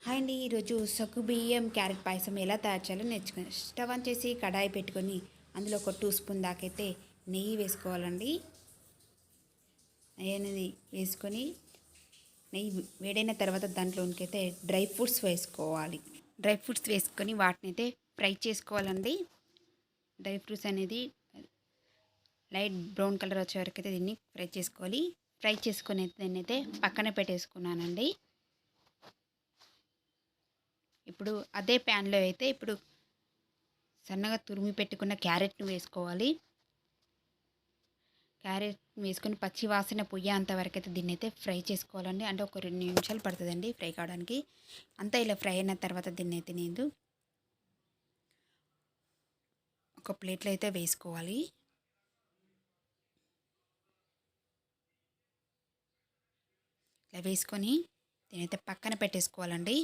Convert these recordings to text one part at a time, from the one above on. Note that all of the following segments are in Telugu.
హాయ్ అండి. ఈరోజు సగ్గుబియ్యం క్యారెట్ పాయసం ఎలా తయారు చేయాలో నేర్చుకుని స్టవ్ ఆన్ చేసి కడాయి పెట్టుకొని అందులో ఒక 2 స్పూన్ దాకైతే నెయ్యి వేసుకోవాలండి. నెయ్యి అనేది వేసుకొని నెయ్యి వేడైన తర్వాత దాంట్లోనికైతే డ్రై ఫ్రూట్స్ వేసుకోవాలి. డ్రై ఫ్రూట్స్ వేసుకొని వాటిని అయితే ఫ్రై చేసుకోవాలండి. డ్రై ఫ్రూట్స్ అనేది లైట్ బ్రౌన్ కలర్ వచ్చే వరకు అయితే దీన్ని ఫ్రై చేసుకోవాలి. ఫ్రై చేసుకొని దీన్ని అయితే పక్కన పెట్టేసుకున్నానండి. ఇప్పుడు అదే ప్యాన్లో అయితే ఇప్పుడు సన్నగా తురిమి పెట్టుకున్న క్యారెట్ను వేసుకోవాలి. క్యారెట్ వేసుకొని పచ్చి వాసన పొయ్యేంత వరకు అయితే దీన్ని అయితే ఫ్రై చేసుకోవాలండి. అంటే ఒక 2 నిమిషాలు పడుతుందండి ఫ్రై కావడానికి. అంతా ఇలా ఫ్రై అయిన తర్వాత దీన్ని అయితే నేను ఒక ప్లేట్లో అయితే వేసుకోవాలి. ఇలా వేసుకొని దీనైతే పక్కన పెట్టేసుకోవాలండి.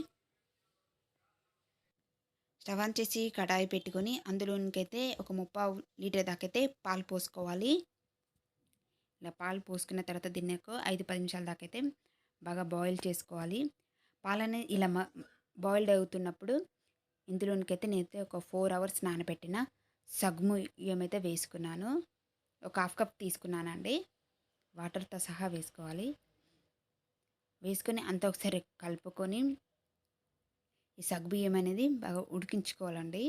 స్టవ్ ఆన్ చేసి కడాయి పెట్టుకొని అందులోనికైతే ఒక 3/4 లీటర్ దాకా అయితే పాలు పోసుకోవాలి. ఇలా పాలు పోసుకున్న తర్వాత దీన్ని ఒక 5-10 నిమిషాల దాకా అయితే బాగా బాయిల్ చేసుకోవాలి. పాలనే ఇలా బాయిల్డ్ అవుతున్నప్పుడు ఇందులోనికైతే నేనైతే ఒక 4 అవర్స్ నానబెట్టిన సగ్గుబియ్యం అయితే వేసుకున్నాను. ఒక 1/2 కప్ తీసుకున్నానండి. వాటర్తో సహా వేసుకోవాలి. వేసుకొని అంతా ఒకసారి కలుపుకొని ఈ సగ్గుబియ్యం అనేది బాగా ఉడికించుకోవాలండి.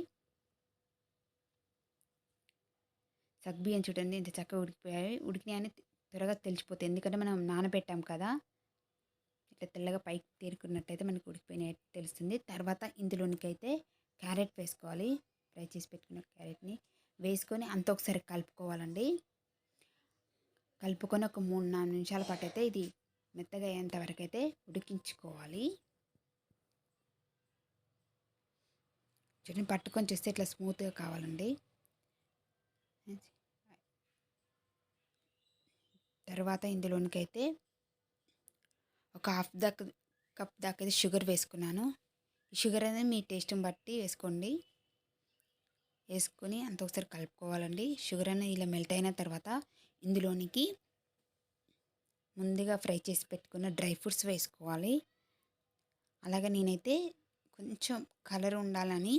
సగ్గుబియ్యం చూడండి ఇంత చక్కగా ఉడికిపోయాయి. ఉడికినాయని త్వరగా తెలిసిపోతాయి. ఎందుకంటే మనం నానబెట్టాం కదా. ఇట్లా తెల్లగా పైకి తేరుకున్నట్టయితే మనకు ఉడికిపోయినట్టు తెలుస్తుంది. తర్వాత ఇందులోనికైతే క్యారెట్ వేసుకోవాలి. ఫ్రై చేసి పెట్టుకున్న క్యారెట్ని వేసుకొని అంత ఒకసారి కలుపుకోవాలండి. కలుపుకొని ఒక 3-4 నిమిషాల పాటు అయితే ఇది మెత్తగా అయ్యేంత వరకు అయితే ఉడికించుకోవాలి. చూడండి పట్టుకొని చేస్తే ఇట్లా స్మూత్గా కావాలండి. తర్వాత ఇందులోనికైతే ఒక 1/2 కప్ దాకా అయితే షుగర్ వేసుకున్నాను. ఈ షుగర్ అనేది మీ టేస్ట్ని బట్టి వేసుకోండి. వేసుకొని అంత ఒకసారి కలుపుకోవాలండి. షుగర్ అనేది ఇలా మెల్ట్ అయిన తర్వాత ఇందులోనికి ముందుగా ఫ్రై చేసి పెట్టుకున్న డ్రై ఫ్రూట్స్ వేసుకోవాలి. అలాగే నేనైతే కొంచెం కలర్ ఉండాలని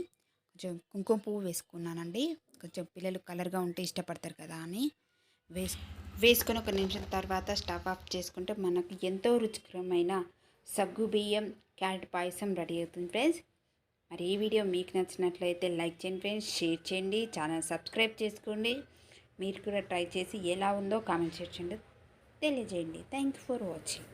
కొంచెం కుంకుమ పువ్వు వేసుకున్నానండి. కొంచెం పిల్లలు కలర్గా ఉంటే ఇష్టపడతారు కదా అని వేసుకొని ఒక నిమిషం తర్వాత స్టవ్ ఆఫ్ చేసుకుంటే మనకు ఎంతో రుచికరమైన సగ్గుబియ్యం క్యారెట్ పాయసం రెడీ అవుతుంది ఫ్రెండ్స్. మరి ఈ వీడియో మీకు నచ్చినట్లయితే లైక్ చేయండి ఫ్రెండ్స్, షేర్ చేయండి, ఛానల్ సబ్స్క్రైబ్ చేసుకోండి. మీరు కూడా ట్రై చేసి ఎలా ఉందో కామెంట్ సెక్షన్లో తెలియజేయండి. Thank you for watching.